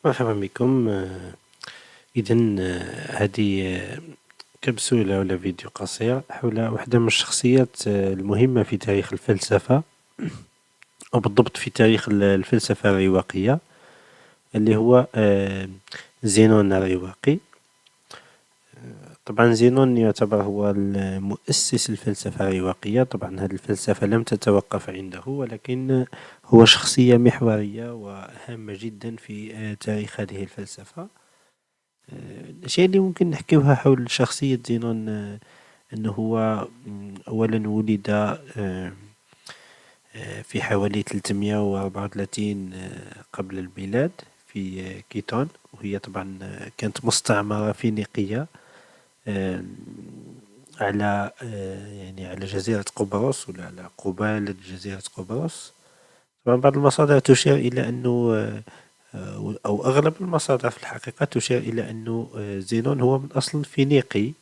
مرحبا بكم. إذا هذه كبسولة ولا فيديو قصير حول واحدة من الشخصيات المهمة في تاريخ الفلسفة، وبالضبط في تاريخ الفلسفة الرواقية، اللي هو زينون الرواقي. طبعا زينون يعتبر هو مؤسس الفلسفة الرواقية. طبعا هذه الفلسفة لم تتوقف عنده، ولكن هو شخصية محورية وهامة جدا في تاريخ هذه الفلسفة. الأشياء اللي ممكن نحكيوها حول شخصية زينون، أنه هو أولا ولد في حوالي 334 قبل الميلاد في كيتون، وهي طبعا كانت مستعمرة فينيقية على يعني على جزيرة قبرص، ولا على قبالة جزيرة قبرص. طبعا بعض المصادر تشير إلى أنه أو أغلب المصادر في الحقيقة تشير إلى أنه زينون هو من أصل فينيقي.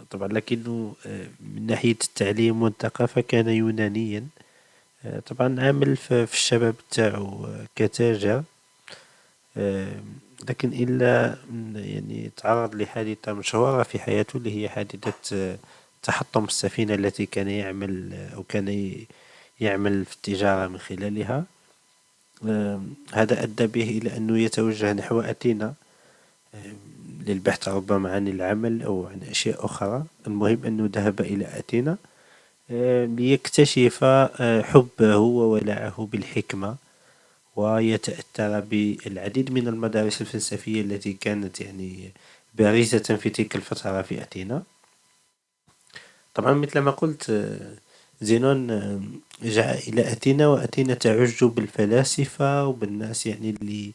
طبعا لكنه من ناحية التعليم والثقافة كان يونانيا. طبعا عمل في الشباب تاعو كتاجر، لكن إلا يعني تعرض لحادثة مشهورة في حياته، اللي هي حادثة تحطم السفينة التي كان يعمل أو كان يعمل في التجارة من خلالها. هذا أدى به إلى أنه يتوجه نحو أثينا للبحث ربما عن العمل أو عن أشياء أخرى. المهم أنه ذهب إلى أثينا ليكتشف حبه وولعه بالحكمة، ويتأثر بالعديد من المدارس الفلسفية التي كانت يعني بارزة في تلك الفترة في أثينا. طبعا مثل ما قلت، زينون جاء إلى أثينا، وأثينا تعج بالفلاسفة وبالناس يعني اللي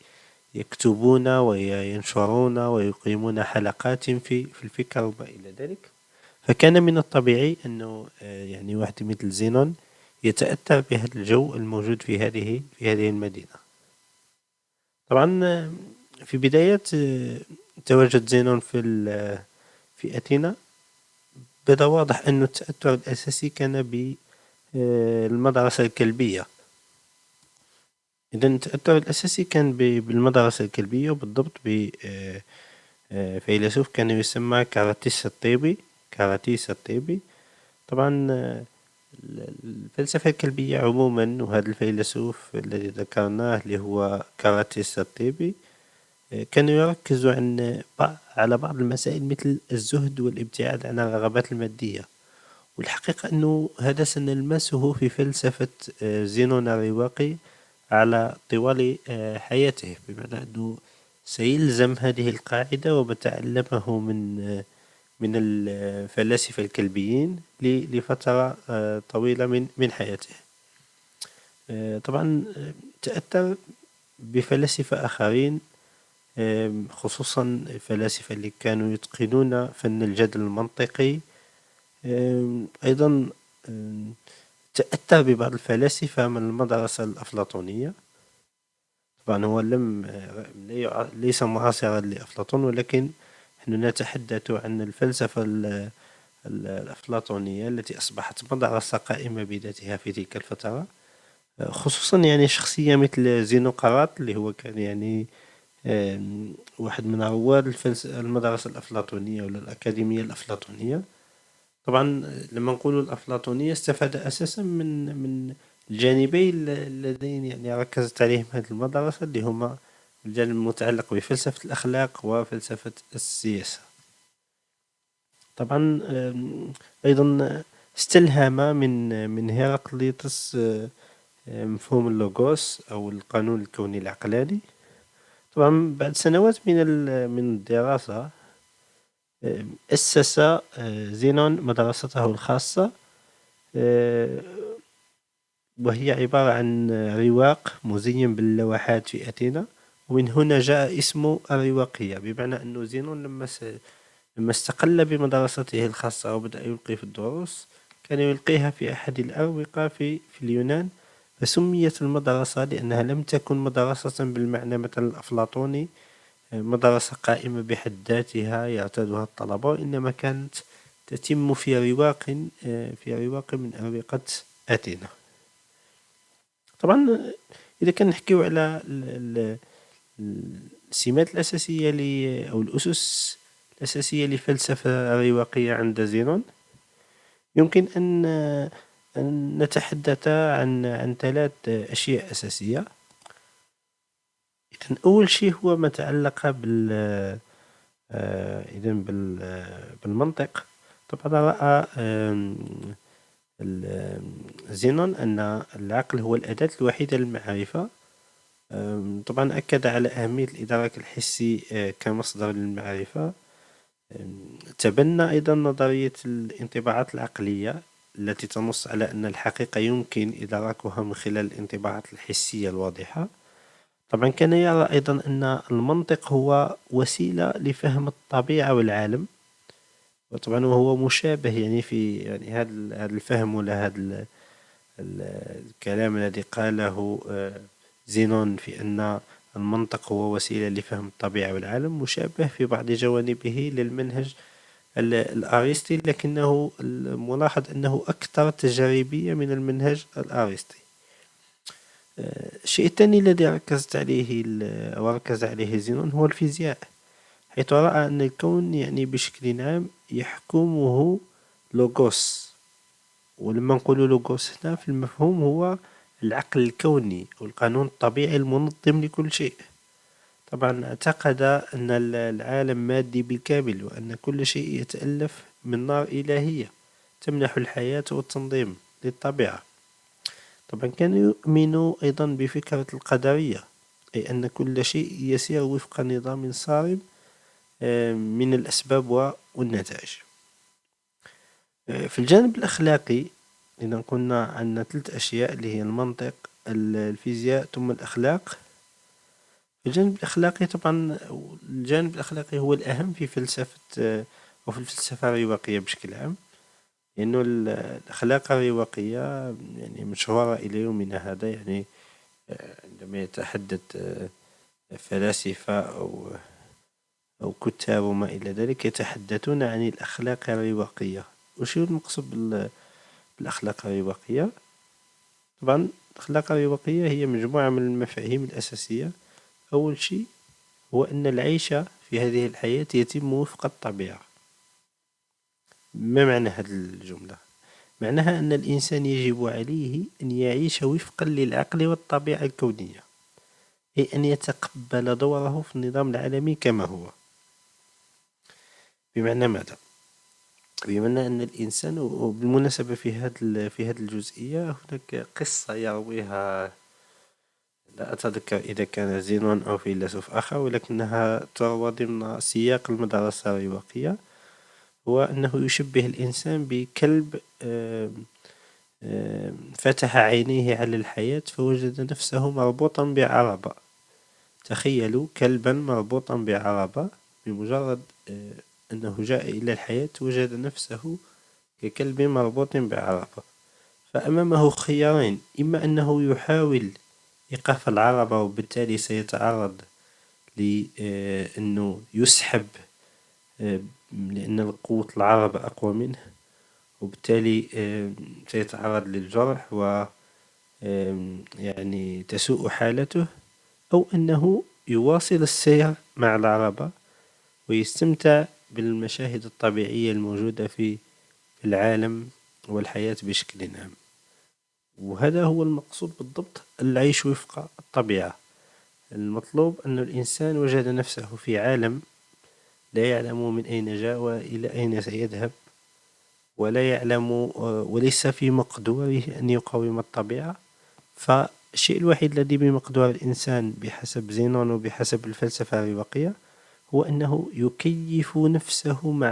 يكتبون وينشرون ويقيمون حلقات في الفكر وما إلى ذلك. فكان من الطبيعي أنه يعني واحد مثل زينون يتأثر بهذا الجو الموجود في هذه المدينة. طبعا في بداية تواجد زينون في أثينا، بدا واضح أن التأثر الأساسي كان بالمدرسة الكلبية. إذن التأثر الأساسي كان بالمدرسة الكلبية، وبالضبط بفيلسوف كان يسمى كاراتيس الطيبي. طبعا الفلسفة الكلبية عموما، وهذا الفيلسوف الذي ذكرناه اللي هو كاراتيس الطيبي، كان يركز على بعض المسائل مثل الزهد والابتعاد عن الرغبات المادية. والحقيقة أنه هذا سنلمسه في فلسفة زينون الرواقي على طوال حياته، بمعنى أنه سيلزم هذه القاعدة وبتعلمه من الفلاسفة الكلبيين لفترة طويلة من حياته. طبعا تأثر بفلاسفة آخرين، خصوصا الفلاسفة اللي كانوا يتقنون فن الجدل المنطقي. أيضا تأثر ببعض الفلاسفة من المدرسة الأفلاطونية. طبعا هو ليس معاصرا لأفلاطون، ولكن نحن نتحدث عن الفلسفة الأفلاطونية التي أصبحت مدرسة قائمة بذاتها في تلك الفترة. خصوصا يعني شخصية مثل زينوقراط، اللي هو كان يعني واحد من رواد المدرسة الأفلاطونية ولا الأكاديمية الأفلاطونية. طبعا لما نقول الأفلاطونية استفاد أساسا من الجانبين اللذين يعني ركزت عليهم هذه المدرسة، اللي هما الجانب المتعلق بفلسفة الأخلاق وفلسفة السياسة. طبعا أيضا استلهم من هيراقليطس مفهوم اللوغوس أو القانون الكوني العقلاني. طبعا بعد سنوات من الدراسة، أسس زينون مدرسته الخاصة، وهي عبارة عن رواق مزين باللوحات في أثينا. ومن هنا جاء اسم الرواقية، بمعنى أنه زينون لما استقل بمدرسته الخاصة وبدأ يلقي في الدروس، كان يلقيها في أحد الأروقة في اليونان. فسميت المدرسة لأنها لم تكن مدرسة بالمعنى مثلا الأفلاطوني، مدرسة قائمة بحد ذاتها يعتادها الطلبة، إنما كانت تتم في رواق من أروقة أثينا. طبعا إذا كان نحكيو على السمات الأساسية أو الأسس الأساسية لفلسفة الرواقية عند زينون، يمكن أن نتحدث عن ثلاث أشياء أساسية. إذن أول شيء هو ما تعلق بالمنطق. طبعا رأى زينون أن العقل هو الأداة الوحيدة للمعرفة. طبعا أكد على أهمية الإدراك الحسي كمصدر للمعرفة. تبنى أيضا نظرية الانطباعات العقلية التي تنص على أن الحقيقة يمكن إدراكها من خلال الانطباعات الحسية الواضحة. طبعا كان يرى أيضا أن المنطق هو وسيلة لفهم الطبيعة والعالم، وطبعا وهو مشابه يعني في يعني هذا الفهم ولا هذا الكلام الذي قاله زينون في أن المنطق هو وسيلة لفهم الطبيعة والعالم، مشابه في بعض جوانبه للمنهج الأرسطي، لكنه الملاحظ أنه أكثر تجريبية من المنهج الأرسطي. الشيء الثاني الذي ركز عليه زينون هو الفيزياء، حيث رأى أن الكون يعني بشكل عام يحكمه لوغوس. ولما نقول لوغوس هنا في المفهوم هو العقل الكوني والقانون الطبيعي المنظم لكل شيء. طبعا اعتقد أن العالم مادي بالكامل، وأن كل شيء يتألف من نار إلهية تمنح الحياة والتنظيم للطبيعة. طبعا كان يؤمن أيضا بفكرة القدرية، أي أن كل شيء يسير وفق نظام صارم من الأسباب والنتائج. في الجانب الأخلاقي، إذا قلنا عندنا ثلاث أشياء اللي هي المنطق، الفيزياء، ثم الأخلاق. الجانب الأخلاقي طبعا الجانب الأخلاقي هو الأهم في فلسفة أو في الفلسفة الرواقية بشكل عام، لأنه الأخلاق الرواقية يعني مشهورة إلى يومنا هذا. يعني عندما يتحدث فلاسفة أو كتاب وما إلى ذلك يتحدثون عن الأخلاق الرواقية. وشو المقصود بالأخلاق الرواقية؟ طبعا الأخلاق الرواقية هي مجموعة من المفاهيم الأساسية. أول شيء هو أن العيش في هذه الحياة يتم وفق الطبيعة. ما معنى هذه الجملة؟ معناها أن الإنسان يجب عليه أن يعيش وفقا للعقل والطبيعة الكونية، أي أن يتقبل دوره في النظام العالمي كما هو. بمعنى ماذا؟ بمعنى أن الإنسان، وبالمناسبة في هذه الجزئية هناك قصة يرويها، لا أتذكر إذا كان زينون أو فيلسوف آخر، ولكنها تروى ضمن سياق المدرسة الرواقية. هو أنه يشبه الإنسان بكلب فتح عينيه على الحياة فوجد نفسه مربوطا بعربة. تخيلوا كلبا مربوطا بعربة، بمجرد أنه جاء إلى الحياة وجد نفسه ككلب مربوط بعربة. فأمامه خيارين: إما أنه يحاول إيقاف العربة وبالتالي سيتعرض لأنه يسحب لأن قوة العربة أقوى منه، وبالتالي سيتعرض للجرح يعني تسوء حالته، أو أنه يواصل السير مع العربة ويستمتع بالمشاهد الطبيعية الموجودة في العالم والحياة بشكل عام. وهذا هو المقصود بالضبط، العيش وفق الطبيعة. المطلوب أن الإنسان وجد نفسه في عالم لا يعلم من أين جاء وإلى أين سيذهب، ولا يعلم وليس في مقدوره أن يقاوم الطبيعة. فالشيء الوحيد الذي بمقدور الإنسان بحسب زينون وبحسب الفلسفة الرواقية هو أنه يكيف نفسه مع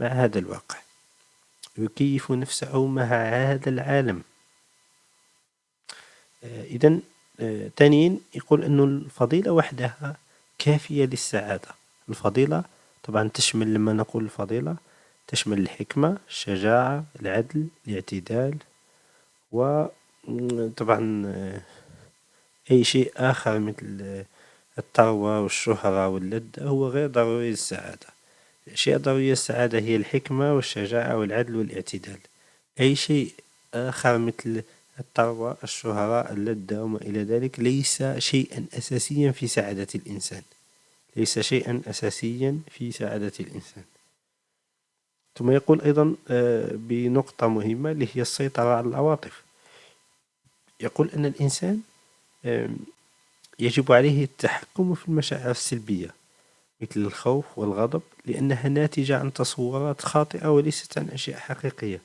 هذا الواقع، يكيف نفسه مع هذا العالم. إذن ثانيا يقول أن الفضيلة وحدها كافية للسعادة. الفضيلة طبعا تشمل، لما نقول الفضيلة تشمل الحكمة، الشجاعة، العدل، الاعتدال، وطبعا أي شيء آخر مثل الثروة والشهرة واللذة هو غير ضروري للسعادة. الأشياء ضرورية للسعادة هي الحكمة والشجاعة والعدل والاعتدال. أي شيء آخر مثل الثروة، الشهرة، اللذة وما إلى ذلك ليس شيئا أساسيا في سعادة الإنسان، ليس شيئا أساسيا في سعادة الإنسان. ثم يقول أيضا بنقطة مهمة اللي هي السيطرة على العواطف. يقول أن الإنسان يجب عليه التحكم في المشاعر السلبية مثل الخوف والغضب، لأنها ناتجة عن تصورات خاطئة وليست عن أشياء حقيقية.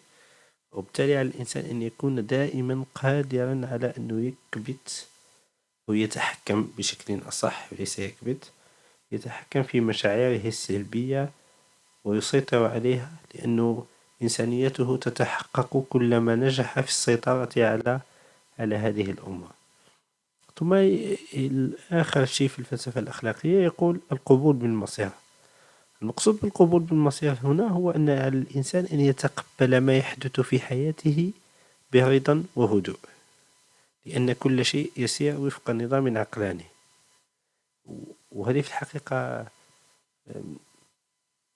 وبالتالي على الإنسان أن يكون دائما قادرا على أنه يكبت ويتحكم بشكل أصح، وليس يكبت، يتحكم في مشاعره السلبية ويسيطر عليها، لأنه إنسانيته تتحقق كلما نجح في السيطرة على هذه الأمور. ثم آخر شيء في الفلسفة الأخلاقية يقول القبول بالمصير. المقصود بالقبول بالمصير هنا هو أن على الإنسان أن يتقبل ما يحدث في حياته برضا وهدوء، لأن كل شيء يسير وفق نظام عقلاني. وهذه في الحقيقة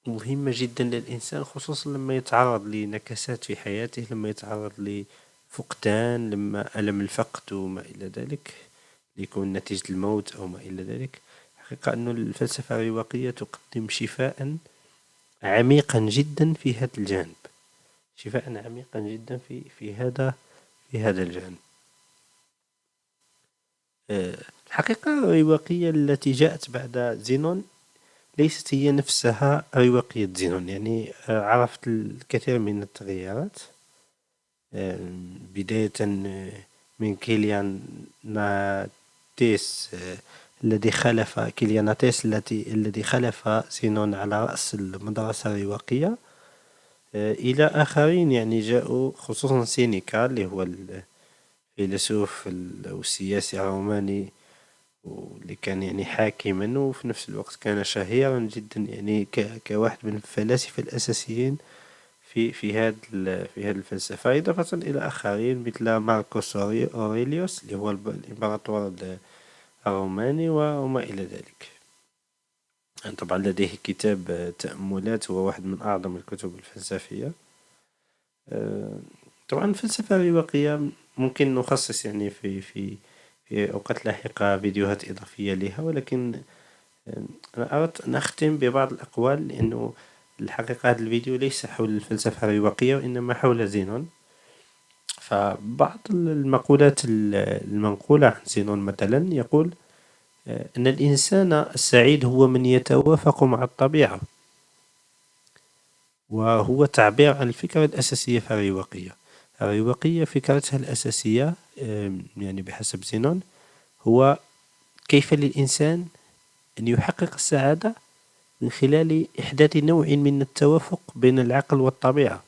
مهمة جدا للإنسان، خصوصا لما يتعرض لنكسات في حياته، لما يتعرض لفقدان، لما ألم الفقد وما إلى ذلك يكون نتيجة الموت أو ما إلى ذلك. حقيقة أن الفلسفة الرواقية تقدم شفاء عميقا جدا في هذا الجانب، شفاء عميقا جدا في هذا الجانب. الحقيقة الرواقية التي جاءت بعد زينون ليست هي نفسها رواقية زينون، يعني عرفت الكثير من التغييرات، بداية من كيلياناتيس الذي خلف زينون على رأس المدرسة الرواقية، إلى آخرين يعني جاءوا، خصوصا سينيكا اللي هو الفيلسوف والسياسي الروماني، واللي كان يعني حاكما وفي نفس الوقت كان شهيرا جدا، يعني كواحد من الفلاسفة الأساسيين في هذه الفلسفة، إضافة إلى آخرين مثل ماركوس أوريليوس اللي هو الإمبراطور الروماني وما إلى ذلك. طبعا لديه كتاب تأملات، هو واحد من أعظم الكتب الفلسفية. طبعا الفلسفة الرواقية ممكن نخصص يعني في أوقات لاحقة فيديوهات إضافية لها، ولكن أنا أردت أن أختم ببعض الأقوال، لأنه الحقيقة هذا الفيديو ليس حول الفلسفة الرواقية وإنما حول زينون. فبعض المقولات المنقولة عن زينون مثلا يقول أن الإنسان السعيد هو من يتوافق مع الطبيعة، وهو تعبير عن الفكرة الأساسية في الرواقية. الرواقية فكرتها الأساسية يعني بحسب زينون هو كيف للإنسان أن يحقق السعادة من خلال إحداث نوع من التوافق بين العقل والطبيعة.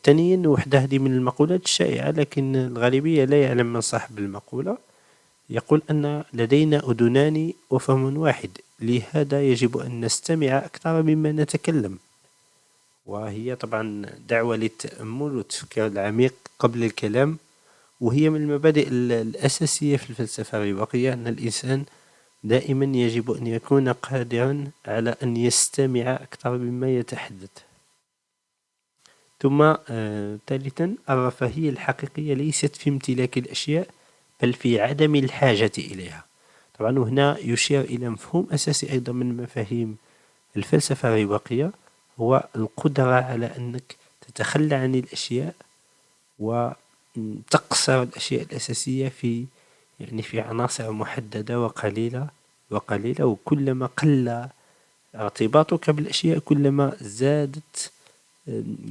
ثانيا، وحده هذه من المقولات الشائعة لكن الغالبية لا يعلم من صاحب المقولة، يقول أن لدينا أذنان وفم واحد، لهذا يجب أن نستمع أكثر مما نتكلم. وهي طبعا دعوة للتأمل والتفكير العميق قبل الكلام، وهي من المبادئ الأساسية في الفلسفة الرواقية، أن الإنسان دائما يجب أن يكون قادرا على أن يستمع أكثر مما يتحدث. ثم ثالثا، الرفاهية الحقيقية ليست في امتلاك الأشياء بل في عدم الحاجة إليها. طبعا هنا يشير إلى مفهوم أساسي أيضا من مفاهيم الفلسفة الرواقية، هو القدرة على أنك تتخلى عن الأشياء وتقصر الأشياء الأساسية في عناصر محددة وقليلة، وكلما قل ارتباطك بالأشياء كلما زادت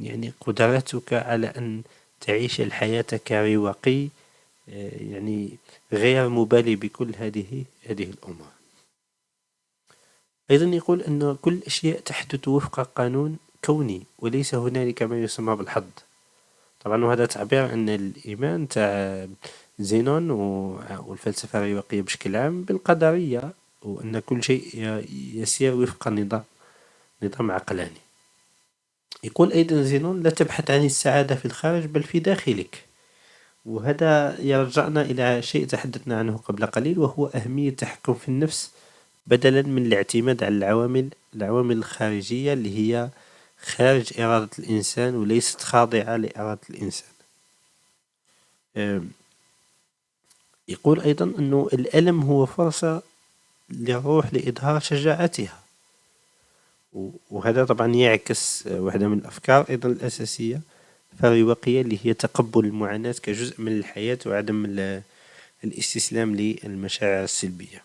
يعني قدرتك على أن تعيش الحياة كرواقي، يعني غير مبالي بكل هذه الأمور. أيضا يقول أن كل الأشياء تحدث وفق قانون كوني، وليس هنالك ما يسمى بالحظ. طبعا وهذا تعبير عن الإيمان تاع زينون والفلسفة الرواقية بشكل عام بالقدرية، وأن كل شيء يسير وفق نظام عقلاني. يقول أيضا زينون لا تبحث عن السعادة في الخارج بل في داخلك، وهذا يرجعنا إلى شيء تحدثنا عنه قبل قليل، وهو أهمية التحكم في النفس بدلا من الاعتماد على العوامل الخارجية اللي هي خارج إرادة الإنسان وليست خاضعة لإرادة الإنسان. يقول أيضا أنه الألم هو فرصة للروح لإظهار شجاعتها، وهذا طبعا يعكس واحدة من الأفكار أيضا الأساسية في الرواقية، اللي هي تقبل المعاناة كجزء من الحياة وعدم الاستسلام للمشاعر السلبية.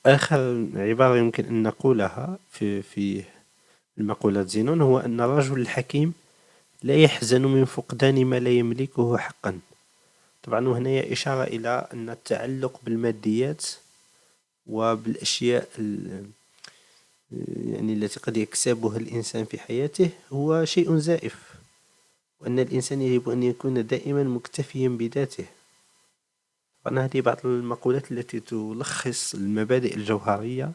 آخر عبارة يمكن أن نقولها في المقولة زينون هو أن الرجل الحكيم لا يحزن من فقدان ما لا يملكه حقا. طبعا وهنا إشارة إلى أن التعلق بالماديات وبالأشياء يعني التي قد يكسبها الإنسان في حياته هو شيء زائف، وأن الإنسان يجب أن يكون دائما مكتفيا بذاته. وأن هذه بعض المقولات التي تلخص المبادئ الجوهرية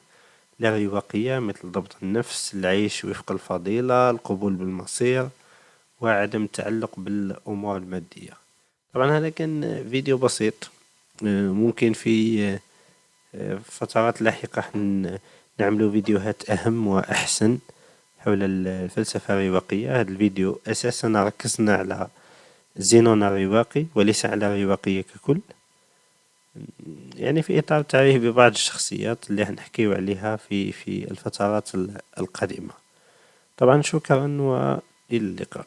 للرواقية، مثل ضبط النفس، العيش وفق الفضيلة، القبول بالمصير، وعدم التعلق بالأمور المادية. طبعا هذا كان فيديو بسيط، ممكن في فترات لاحقة نعمل فيديوهات أهم وأحسن حول الفلسفة الرواقية. هذا الفيديو أساسا ركزنا على زينون الرواقي وليس على الرواقية ككل، يعني في إطار التعريف ببعض الشخصيات اللي هنحكيو عليها في الفترات القادمة. طبعا شكرا وإلى اللقاء.